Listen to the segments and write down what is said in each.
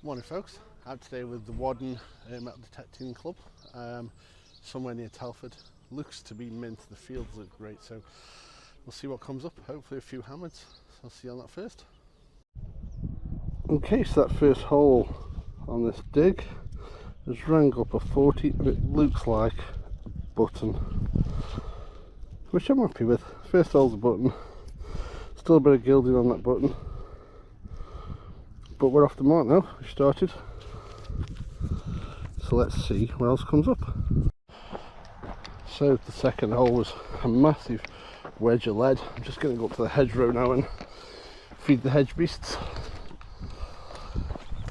Morning folks, I'm today with the Warden Metal Detecting Club, somewhere near Telford. Looks to be mint, the fields look great, so we'll see what comes up, hopefully a few hammers. So I'll see you on that first. Okay, so that first hole on this dig has rang up a 40 and it looks like a button, which I'm happy with. First hole's a button, still a bit of gilding on that button. But we're off the mark now, we started. So let's see what else comes up. So the second hole was a massive wedge of lead. I'm just going to go up to the hedgerow now and feed the hedge beasts.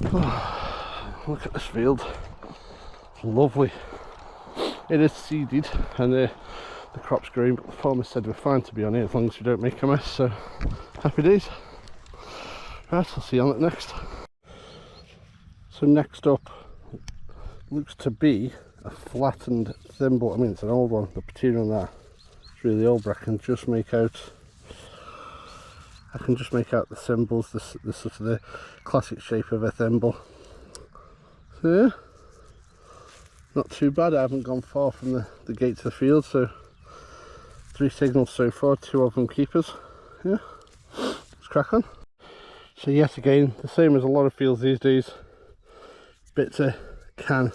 Oh, look at this field, it's lovely. It is seeded and the crop's growing, but the farmer said we're fine to be on here as long as we don't make a mess, so happy days. Right, I'll see you on it next. So next up looks to be a flattened thimble. I mean, it's an old one, the patina on that it's really old, but I can just make out the symbols, the sort of the classic shape of a thimble. So yeah, not too bad. I haven't gone far from the gate to the field, so 3 signals so far, 2 of them keepers. Yeah, let's crack on. So yet again, the same as a lot of fields these days, bits of can.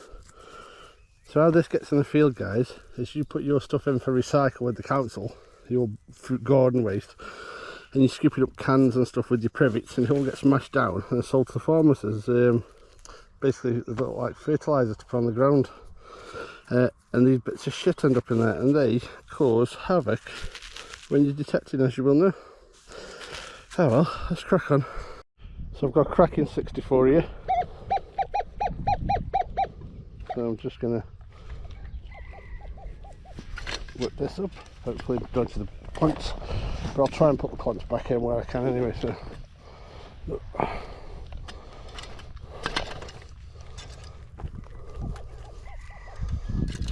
So how this gets in the field, guys, is you put your stuff in for recycle with the council, your fruit garden waste, and you scoop it up cans and stuff with your privets, and it all gets smashed down and sold to the farmers as basically like fertiliser to put on the ground. And these bits of shit end up in there, and they cause havoc when you're detecting, as you will know. Oh well, let's crack on. So I've got a cracking 64 here, so I'm just going to whip this up, hopefully dodge the points, but I'll try and put the points back in where I can anyway. So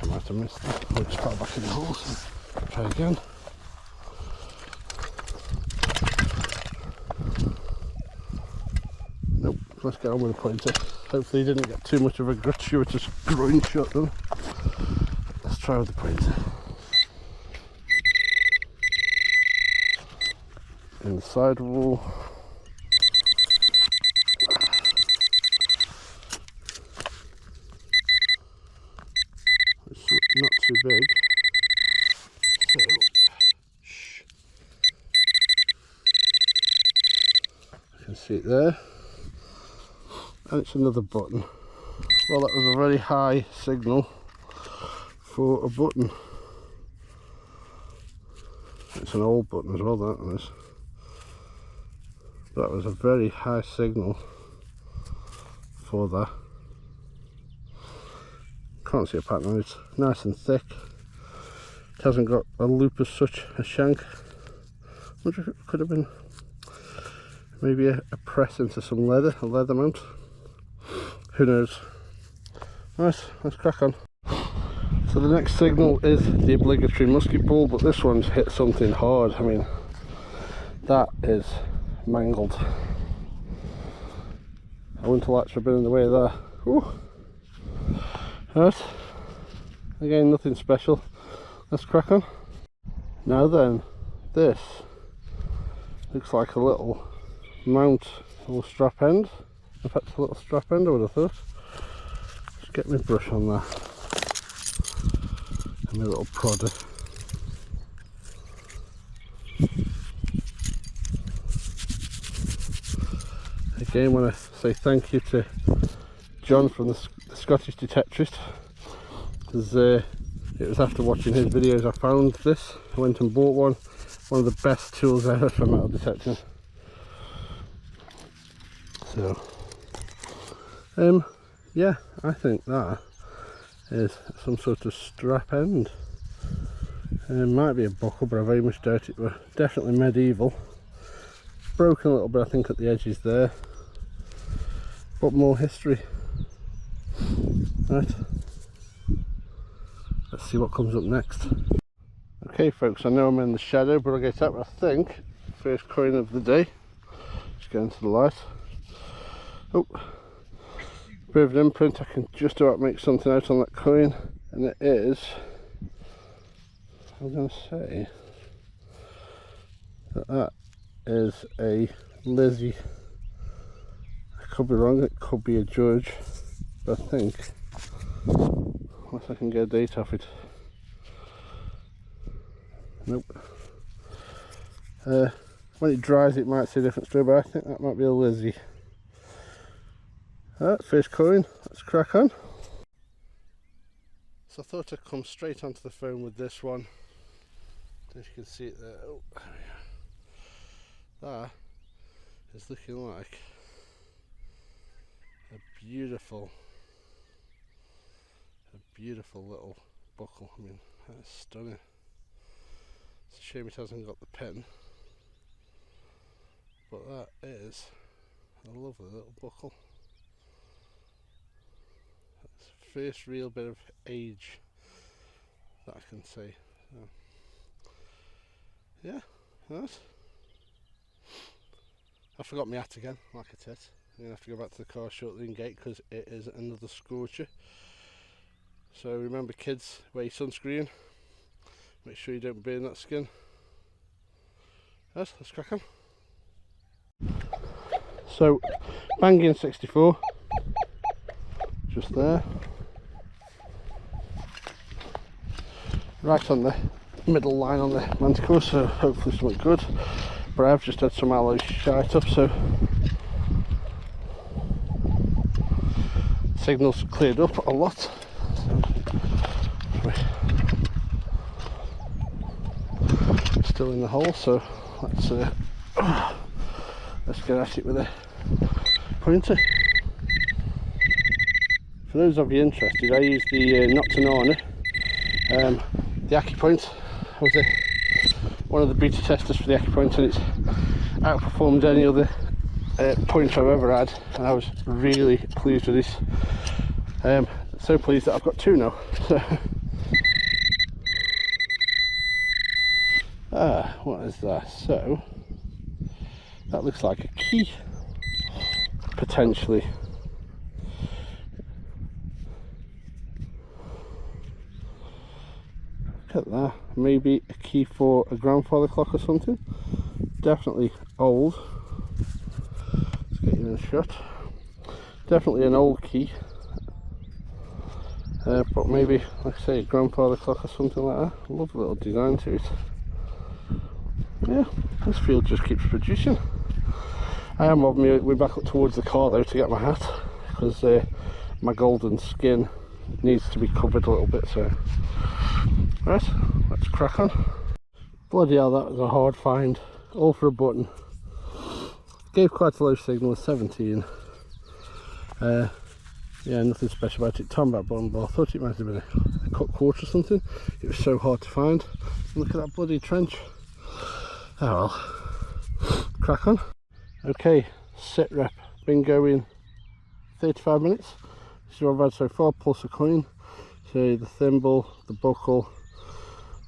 I might have missed that. I'll just put it back in the hole, so try again. Nope, let's get on with the pointer. Hopefully he didn't get too much of a gratuitous groin shot then. Let's try with the pointer. In the side wall. It's not too big. So, shh. You can see it there. And it's another button. Well, that was a very high signal for a button. It's an old button as well, that is. That was a very high signal for that. Can't see a pattern, it's nice and thick. It hasn't got a loop as such, a shank. I wonder if it could have been maybe a press into some leather, a leather mount. Who knows? Right, let's crack on. So the next signal is the obligatory musket ball, but this one's hit something hard. I mean, that is mangled. I wouldn't have actually been in the way of that. Ooh. Right, again, nothing special. Let's crack on. Now then, this looks like a little mount, a little strap end. In fact, a little strap end I would have thought. Just get my brush on that and my little prodder. Again, I want to say thank you to John from the Scottish Detectorist, because it was after watching his videos I found this. I went and bought one of the best tools ever for metal detecting. So yeah, I think that is some sort of strap end. It might be a buckle, but I very much doubt it. Were definitely medieval. Broken a little bit, I think, at the edges there, but more history. Right, let's see what comes up next. Okay folks, I know I'm in the shadow, but I'll get up. I think first coin of the day. Just get into the light. Oh, Bit of an imprint. I can just about make something out on that coin, and it is, I'm going to say that that is a Lizzie. I could be wrong, it could be a Judge, but I think, unless I can get a date off it, nope. When it dries it might say a different story, but I think that might be a Lizzie. Alright, first coin, let's crack on. So I thought I'd come straight onto the phone with this one. If you can see it there. Oh, that is looking like a beautiful little buckle. I mean, that's stunning. It's a shame it hasn't got the pen, but that is a lovely little buckle. That's the first real bit of age that I can say. So, yeah, right. I forgot my hat again, like I said. I'm going to have to go back to the car shortly and gate because it is another scorcher. So remember kids, wear your sunscreen. Make sure you don't burn that skin. Right, let's crack on. So, banging 64. Just there. Right on the middle line on the Manticore, so hopefully something good. But I've just had some alloy shite up, so signals cleared up a lot. Still in the hole, so let's get at it with a pointer. For those of you interested, I use the Noctanana, the Aki point. I was one of the beta testers for the Aki point, and it's outperformed any other pointer I've ever had, and I was really pleased with this. So pleased that I've got two now. What is that? So that looks like a key, potentially. Look at that. Maybe a key for a grandfather clock or something. Definitely old. Let's get you in a shot. Definitely an old key. But maybe, like I say, a grandfather clock or something like that. I love the little design to it. Yeah, this field just keeps producing. I am on my way back up towards the car though to get my hat, because my golden skin needs to be covered a little bit, so right, let's crack on. Bloody hell, that was a hard find, all for a button. Gave quite a low signal, 17. Yeah, nothing special about it. Tom back bottom bar, thought it might have been a cut quarter or something. It was so hard to find. Look at that bloody trench. Oh well, crack on. Okay, sit rep, been going 35 minutes. This is what I've had so far, plus a coin. So the thimble, the buckle,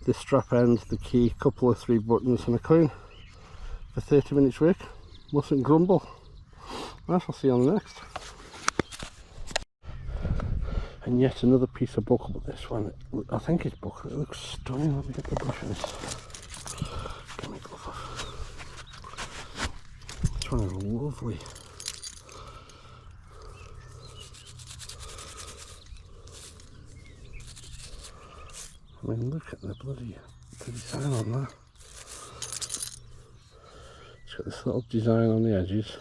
the strap end, the key, couple of 3 buttons and a coin for 30 minutes work. Mustn't grumble. Right, I'll see you on the next. And yet another piece of buckle, but this one, I think it's buckle, it looks stunning. Let me get the brush on this. Get my glove off. This one is lovely. I mean, look at the bloody design on that. It's got this little design on the edges.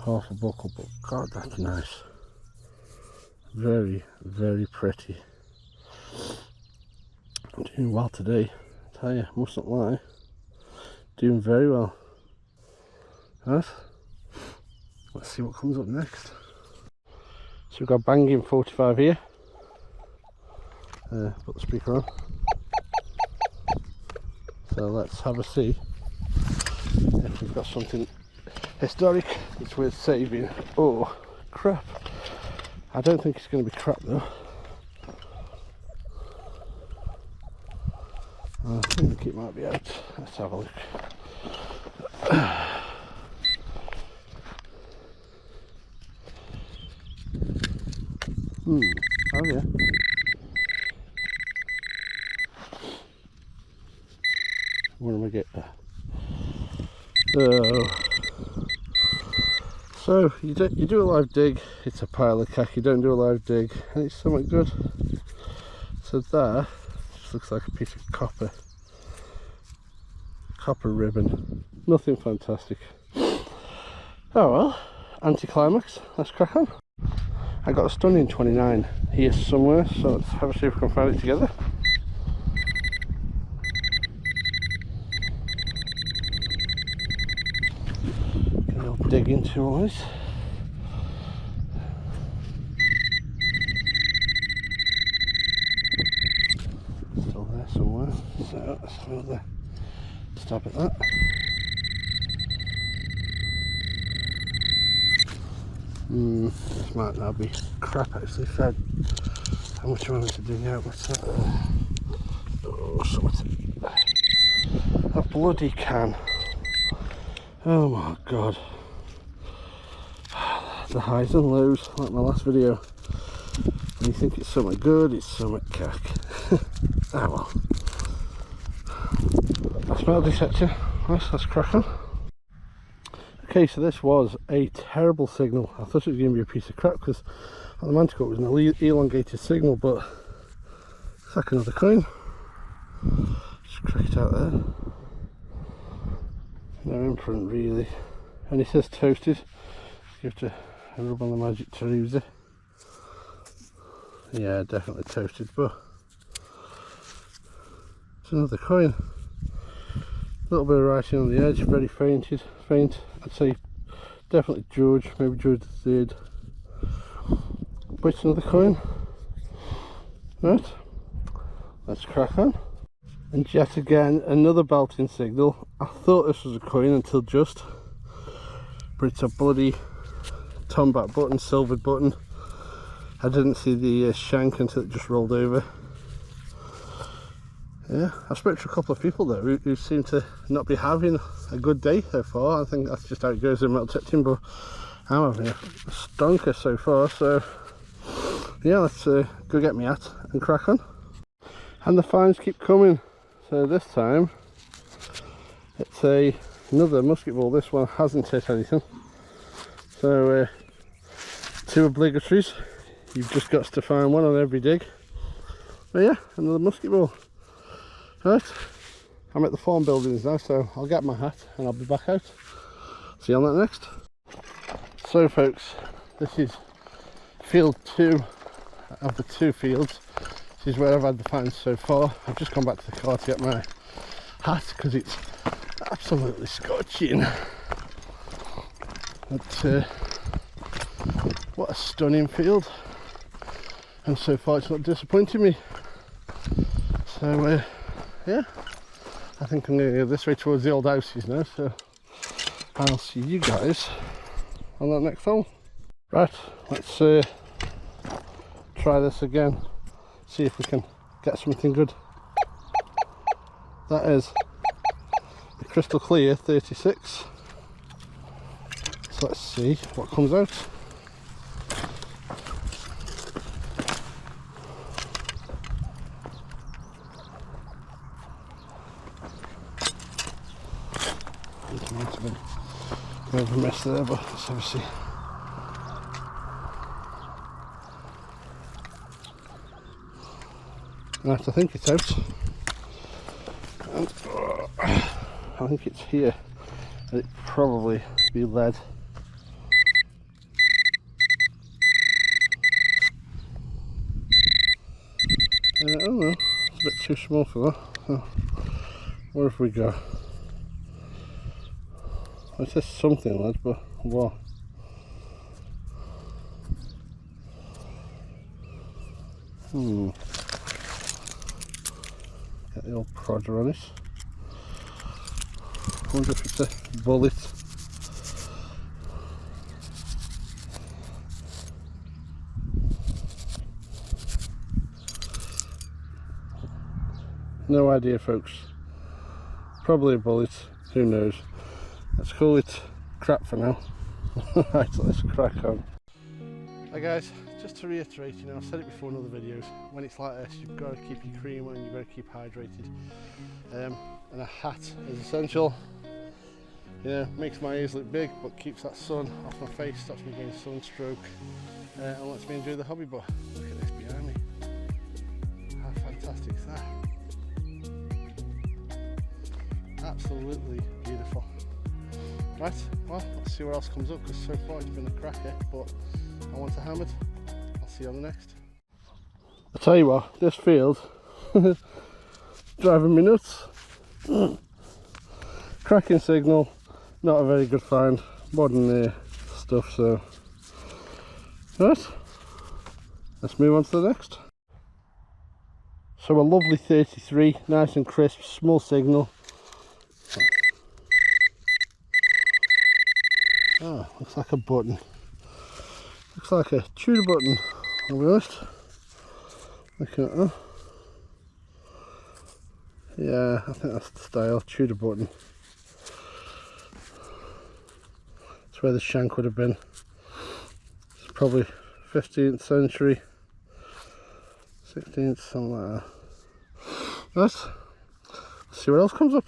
Half a buckle, but God, that's nice. Very, very pretty. I'm doing well today, I tell you, mustn't lie. Doing very well. Right, let's see what comes up next. So we've got banging 45 here. Put the speaker on. So let's have a see if we've got something historic that's worth saving. Oh, crap. I don't think it's going to be crap though. I think it might be out. Let's have a look. Oh yeah. What am I get there? So you do a live dig, it's a pile of cack. You don't do a live dig, and it's something good. So there, just looks like a piece of copper ribbon. Nothing fantastic. Oh well, anticlimax. Let's crack on. I got a stunning 29 here somewhere, so let's have a see if we can find it together. Get a little dig into always. Still there somewhere, so let's have another stab at that. This might now be crap actually, Fred. How much am I meant to dig out? What's that? Oh, something. A bloody can. Oh my god. The highs and lows, like my last video. When you think it's something good, it's something cack. Oh well. That's metal detector. Let's crack on. Okay, so this was a terrible signal. I thought it was going to be a piece of crap because on the Manticore it was an elongated signal, but it's like another coin. Just crack it out there. No imprint really. And it says toasted. You have to rub on the magic to use it. Yeah, definitely toasted, but it's another coin. A little bit of writing on the edge, very faint. I'd say definitely George, maybe George the III. But it's another coin. Right, let's crack on. And yet again, another belting signal. I thought this was a coin until just, but it's a bloody tomback button, silvered button. I didn't see the shank until it just rolled over. Yeah, I've spoken to a couple of people though who seem to not be having a good day so far. I think that's just how it goes in metal detecting, but I'm having a stonker so far. So yeah, let's go get me hat and crack on. And the finds keep coming. So this time it's another musket ball. This one hasn't hit anything. So two obligatories. You've just got to find one on every dig. But yeah, another musket ball. Right, I'm at the farm buildings now, so I'll get my hat and I'll be back out. See you on that next. So folks, this is field 2 of the 2 fields. This is where I've had the finds so far. I've just gone back to the car to get my hat because it's absolutely scorching. But what a stunning field, and so far it's not disappointing me. So yeah, I think I'm going to go this way towards the old houses now, so I'll see you guys on that next hole. Right, let's try this again, see if we can get something good. That is a crystal clear 36, so let's see what comes out. Bit of a mess there, but let's have a see. Right, I think it's out. And, I think it's here, and it'd probably be lead. I don't know, it's a bit too small for that. So, where have we got? It's just something, lads, but what? Get the old prodder on it. I wonder if it's a bullet. No idea, folks. Probably a bullet, who knows. Let's call it crap for now. Right, let's crack on. Hi guys, just to reiterate, you know, I've said it before in other videos, when it's like this you've got to keep your cream on and you've got to keep hydrated, and a hat is essential. You know, makes my ears look big but keeps that sun off my face, stops me getting sunstroke, and lets me enjoy the hobby. But look at this behind me, how fantastic is that? Absolutely beautiful. Right, well, let's see what else comes up, because so far it's been a cracker, but I want to hammer it. I'll see you on the next. I tell you what, this field driving me nuts. Cracking signal, not a very good find, modern stuff, so right, let's move on to the next. So a lovely 33, nice and crisp, small signal. Oh, looks like a button. Looks like a Tudor button, I'll be honest. Looking at that. Yeah, I think that's the style, Tudor button. That's where the shank would have been. It's probably 15th century, 16th, something like that. Right, let's see what else comes up.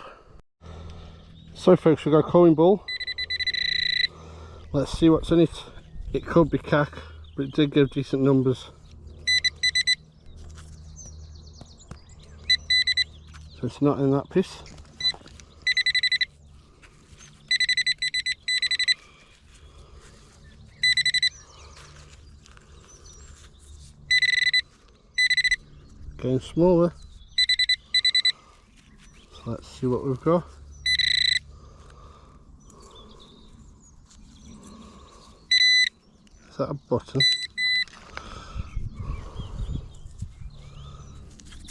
So folks, we've got a coin ball. Let's see what's in it. It could be cack, but it did give decent numbers. So it's not in that piece. Getting smaller. So let's see what we've got. Is that a button?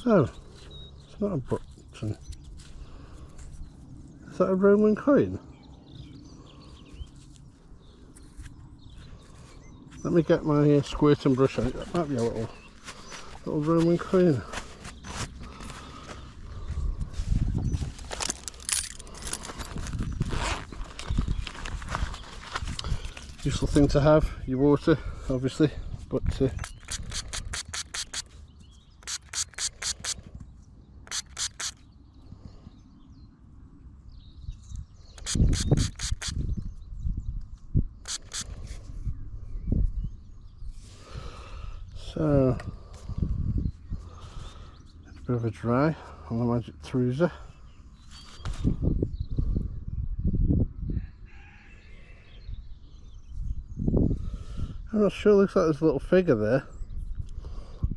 Oh, it's not a button. Is that a Roman coin? Let me get my squirting brush out. That might be a little Roman coin. Useful thing to have, your water obviously, but so it's a bit of a dry on the magic Truser. I'm not sure, looks like there's a little figure there,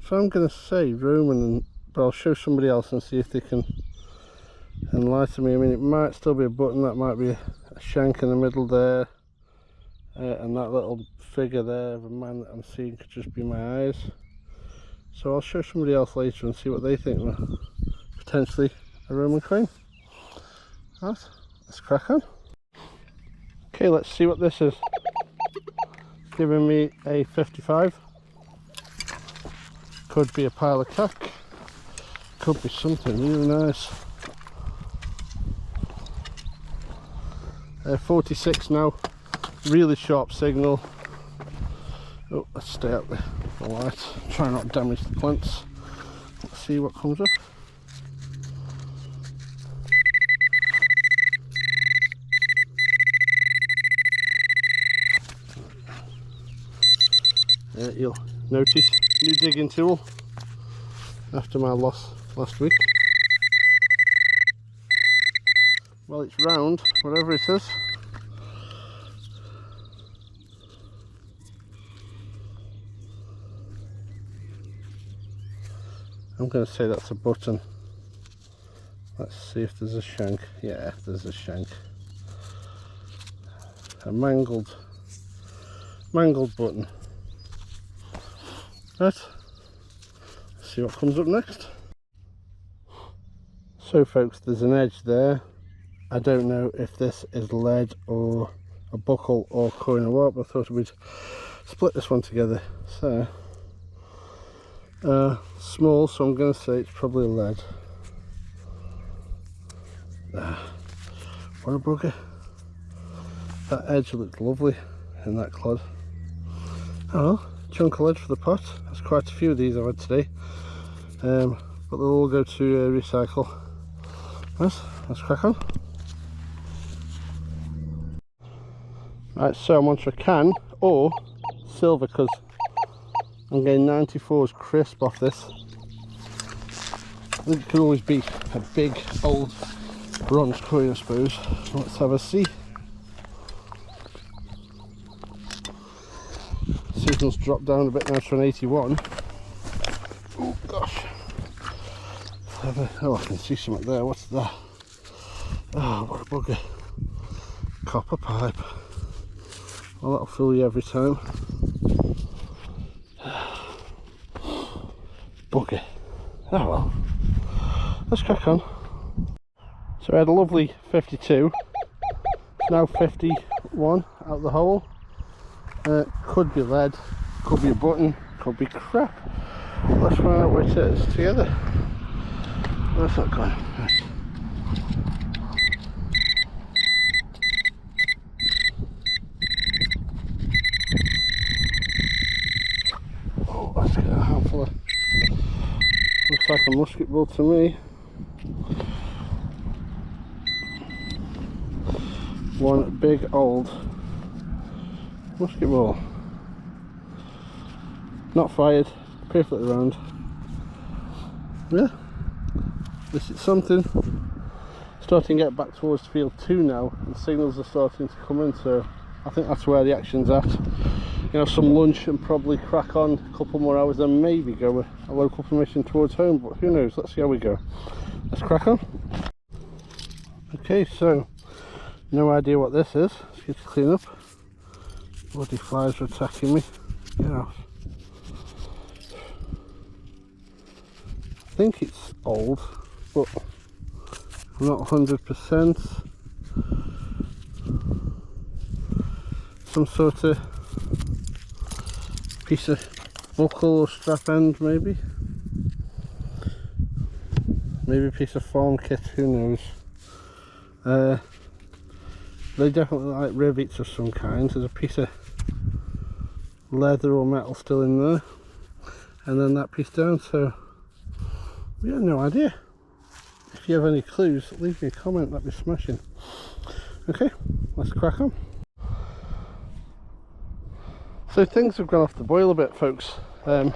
so I'm going to say Roman, but I'll show somebody else and see if they can enlighten me. I mean, it might still be a button, that might be a shank in the middle there, and that little figure there of a man that I'm seeing could just be my eyes. So I'll show somebody else later and see what they think were potentially a Roman coin. Right, let's crack on. Okay, let's see what this is. It's giving me a 55. Could be a pile of cack. Could be something really nice. 46 now. Really sharp signal. Oh, let's stay out the light. Try not to damage the plants. Let's see what comes up. You'll notice new digging tool after my loss last week. Well, it's round, whatever it is. I'm going to say that's a button. Let's see if there's a shank. Yeah, there's a shank. A mangled button. Right, let's see what comes up next. So folks, there's an edge there. I don't know if this is lead or a buckle or coin or what, but I thought we'd split this one together. So small, so I'm going to say it's probably lead. What a bugger. That edge looked lovely in that clod. Oh, chunk of lead for the pot. There's quite a few of these I've had today, but they'll all go to recycle. Right, let's crack on. Right, so I'm onto a can or silver because I'm getting 94s crisp off this. I think it could always be a big old bronze coin, I suppose. Let's have a see. Signal's dropped down a bit now to an 81. Oh gosh. Oh, I can see something there. What's that? Oh, what a bugger. Copper pipe. Well, that'll fool you every time. Bugger. Oh well. Let's crack on. So I had a lovely 52. It's now 51 out the hole. Could be lead, could be a button, could be crap. Let's find out which it is together. That's not going. Right. Oh, let's get a handful of. Looks like a musket ball to me. One big old musket ball. Not fired, perfectly round. Yeah, this is something. Starting to get back towards field 2 now, and signals are starting to come in, so I think that's where the action's at. You know, some lunch and probably crack on a couple more hours, then maybe go a local permission towards home, but who knows, let's see how we go. Let's crack on. Okay, so no idea what this is. Let's get to clean up. Bloody flies are attacking me. Get out. I think it's old, but I'm not 100%. Some sort of piece of buckle or strap end, maybe. Maybe a piece of farm kit, who knows. They definitely like rivets of some kind. There's a piece of leather or metal still in there, and then that piece down, so we have no idea. If you have any clues, leave me a comment, that'd be smashing. Okay, let's crack on. So things have gone off the boil a bit, folks. I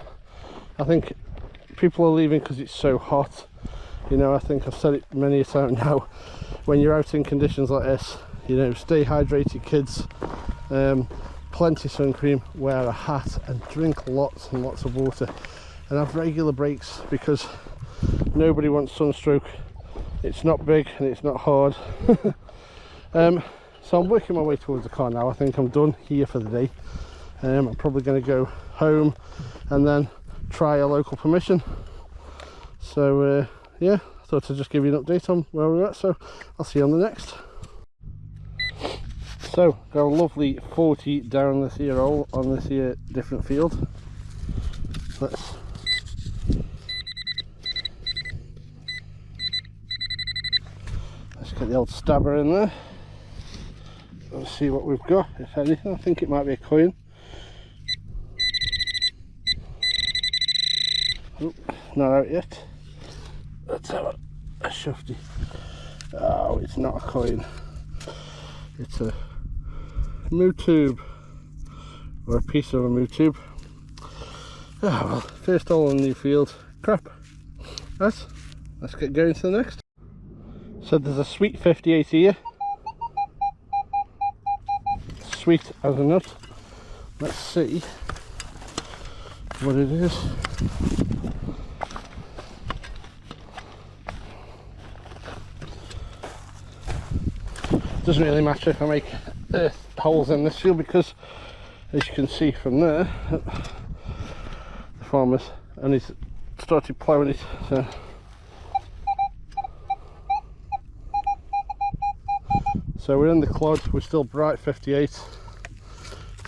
think people are leaving because it's so hot. You know, I think I've said it many a time now, when you're out in conditions like this, you know, stay hydrated, kids. Plenty sun cream, wear a hat, and drink lots and lots of water, and have regular breaks, because nobody wants sunstroke. It's not big and it's not hard. So I'm working my way towards the car now. I think I'm done here for the day. I'm probably going to go home and then try a local permission. So yeah, I thought I'd just give you an update on where we're at, so I'll see you on the next. So got a lovely 40 down this here hole on this here different field. Let's get the old stabber in there. Let's see what we've got, if anything. I think it might be a coin. Oh, not out yet. Let's have a shufty. Oh, it's not a coin. It's a moo tube, or a piece of a moo tube. Ah, well, first hole in the new field. Crap. Right, let's get going to the next. So there's a sweet 58 here. Sweet as a nut. Let's see what it is. Doesn't really matter if I make holes in this field, because as you can see from there, the farmer's only started ploughing it. So we're in the clod, we're still bright 58. So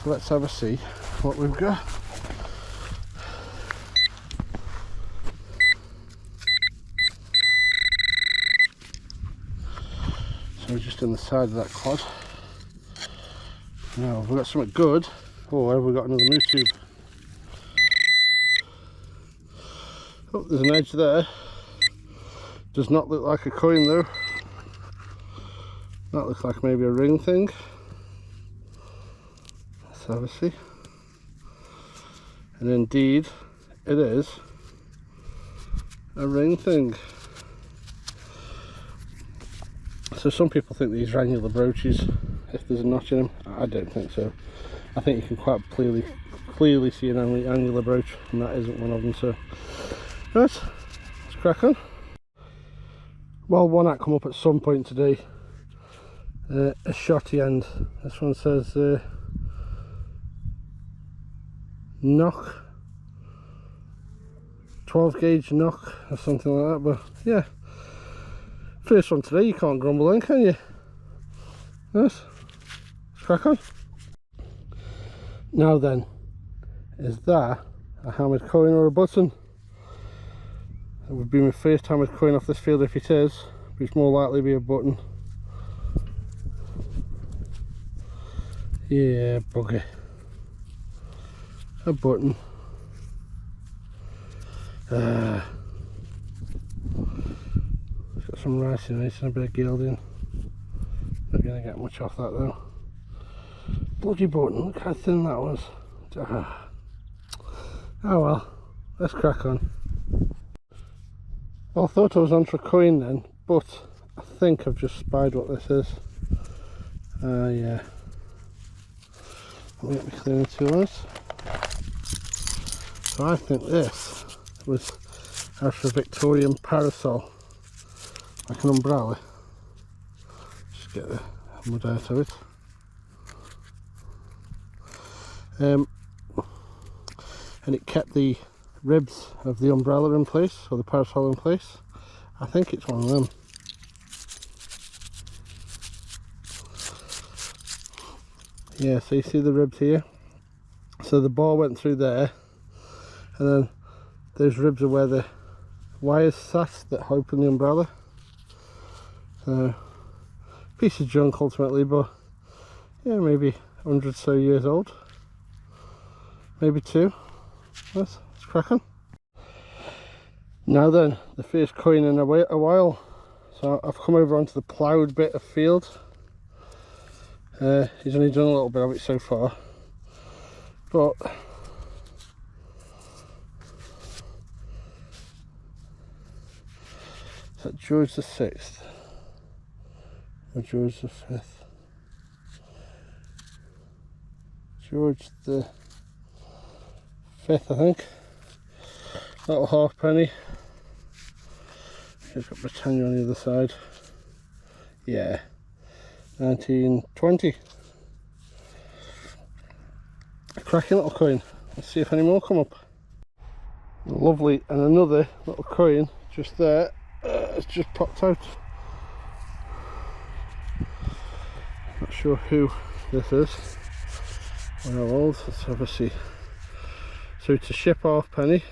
let's have a see what we've got. So we're just in the side of that clod. Now we've got something good. Oh, have we got another moo tube? Oh, there's an edge there. Does not look like a coin though. That looks like maybe a ring thing. Let's have a see. And indeed, it is a ring thing. So some people think these are annular brooches if there's a notch in them. I don't think so. I think you can quite clearly see an annular brooch, and that isn't one of them. So right, let's crack on. Well, one that come up at some point today, a shotty end. This one says knock, 12 gauge knock or something like that. But yeah, first one today, you can't grumble then, can you? Yes, let's crack on. Now then, is that a hammered coin or a button? It would be my first hammered coin off this field if it is, but it's more likely to be a button. Yeah, bugger. A button. It's got some writing on it and a bit of gilding. Not going to get much off that though. Bloody button, look how thin that was. Oh well, let's crack on. Well, I thought I was on for a coin then, but I think I've just spied what this is. Yeah. Let me get my cleaning tool on it. So I think this was out of a Victorian parasol, like an umbrella. Just get the mud out of it. And it kept the ribs of the umbrella in place, or the parasol in place. I think it's one of them. Yeah, so you see the ribs here? So the ball went through there, and then those ribs are where the wires sat that open the umbrella. So, piece of junk ultimately, but yeah, maybe 100 so years old. Maybe 2. Let's crack on. Now then, the first coin in a while. So I've come over onto the ploughed bit of field. He's only done a little bit of it so far, but is that George the 6th or George the 5th? George the 5th, I think. Little halfpenny. It's got Britannia on the other side. Yeah, 1920. A cracking little coin. Let's see if any more come up. Lovely, and another little coin just there. It's just popped out. Not sure who this is or how old. Let's have a see. So it's a ship halfpenny.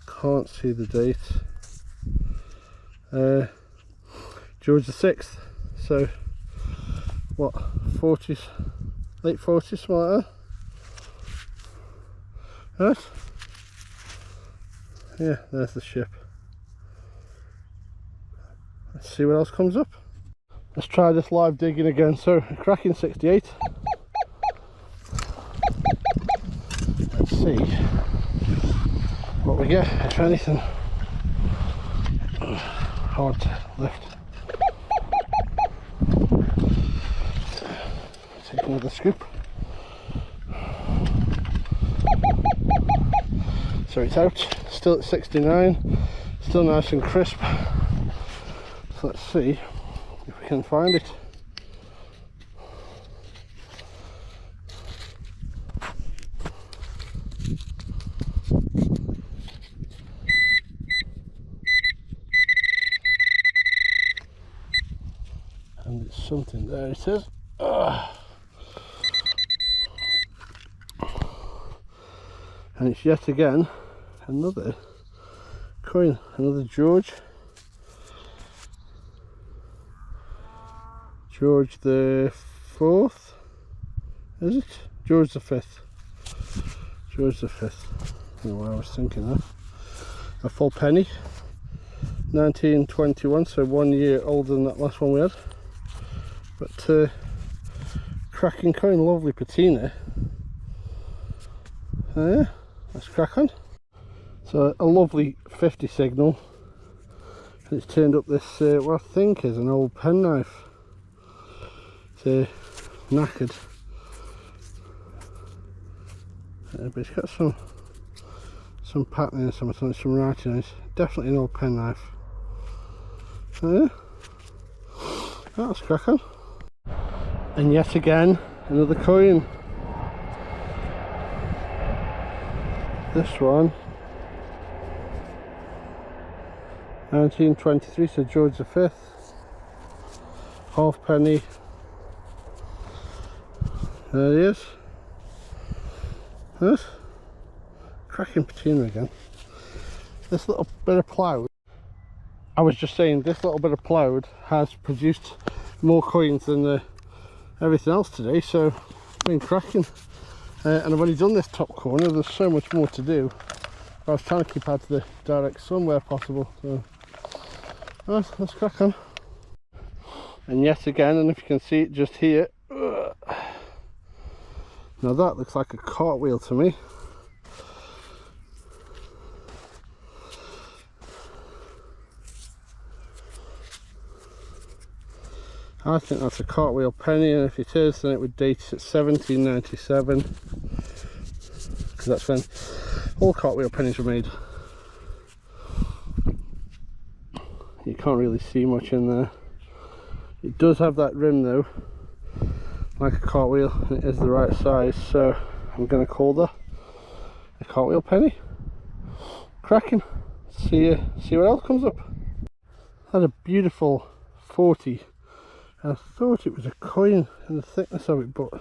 Can't see the date. George the 6th. So what, 40s, late 40s, something like that. Right? Yeah, there's the ship. Let's see what else comes up. Let's try this live digging again. So a cracking 68. Let's see what we get, if anything. Hard to lift. Take another scoop. So it's out, still at 69, still nice and crisp. So let's see if we can find it. And it's something, there it is. And it's yet again another coin, another George the 4th, is it? George the 5th. George the 5th. I don't know what I was thinking of. A full penny. 1921, so 1 year older than that last one we had. But cracking coin, lovely patina. Let's crack on. So a lovely 50 signal. And it's turned up this what I think is an old penknife. It's knackered. But it's got some patterning and some writing on it. Definitely an old penknife. Let's crack on. And yet again, another coin. This one, 1923, so George the 5th. Halfpenny. There it is. Yes. Cracking patina again. This little bit of plough, I was just saying, this little bit of plough has produced more coins than everything else today, so been cracking. And I've only done this top corner, there's so much more to do. I was trying to keep out of the direct sun where possible, so let's crack on. And yet again, and if you can see it just here, now that looks like a cartwheel to me. I think that's a cartwheel penny, and if it is, then it would date at 1797, because that's when all cartwheel pennies were made. You can't really see much in there. It does have that rim though, like a cartwheel, and it is the right size, so I'm going to call that a cartwheel penny. Cracking. See what else comes up. Had a beautiful 40. I thought it was a coin and the thickness of it, but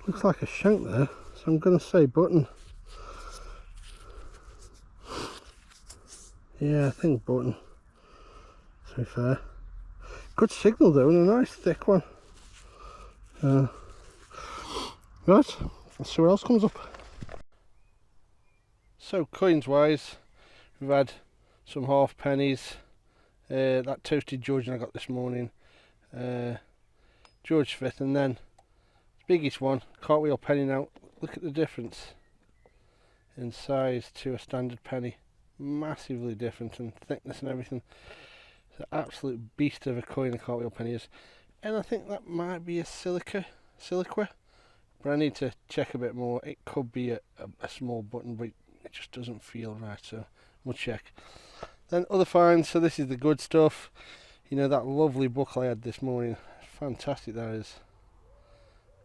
looks like a shank there, so I'm going to say button. Yeah, I think button, to be fair. Good signal though, and a nice thick one. Right, let's see what else comes up. So coins wise, we've had some half pennies, that toasted Georgian I got this morning, George 5th, and then the biggest one, cartwheel penny. Now look at the difference in size to a standard penny, massively different, and thickness and everything. It's an absolute beast of a coin, a cartwheel penny is, and I think that might be a silica, but I need to check a bit more. It could be a small button, but it just doesn't feel right, so we'll check. Then other finds, so this is the good stuff. You know, that lovely buckle I had this morning, fantastic that is,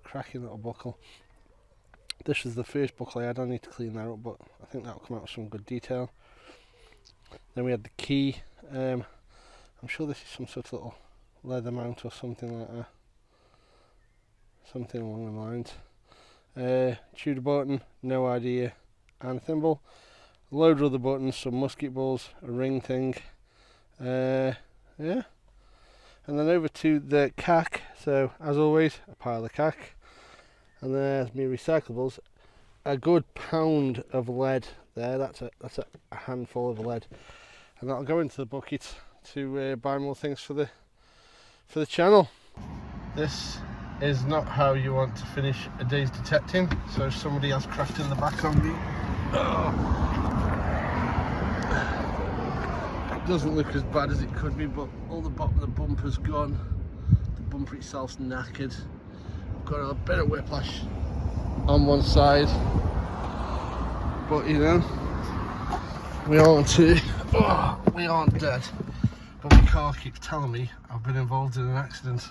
cracking little buckle. This was the first buckle I had. I need to clean that up, but I think that'll come out with some good detail. Then we had the key. I'm sure this is some sort of little leather mount or something like that, something along the lines. Tudor button, no idea, and a thimble. A load of other buttons, some musket balls, a ring thing, yeah. And then over to the cack. So as always, a pile of cack, and there's me recyclables. A good pound of lead there. That's a handful of lead, and that'll go into the bucket to buy more things for the channel. This is not how you want to finish a day's detecting. So somebody has cracked in the back on me. It doesn't look as bad as it could be, but all the bottom of the bumper's gone. The bumper itself's knackered. I've got a bit of whiplash on one side, but you know, we aren't dead. But my car keeps telling me I've been involved in an accident.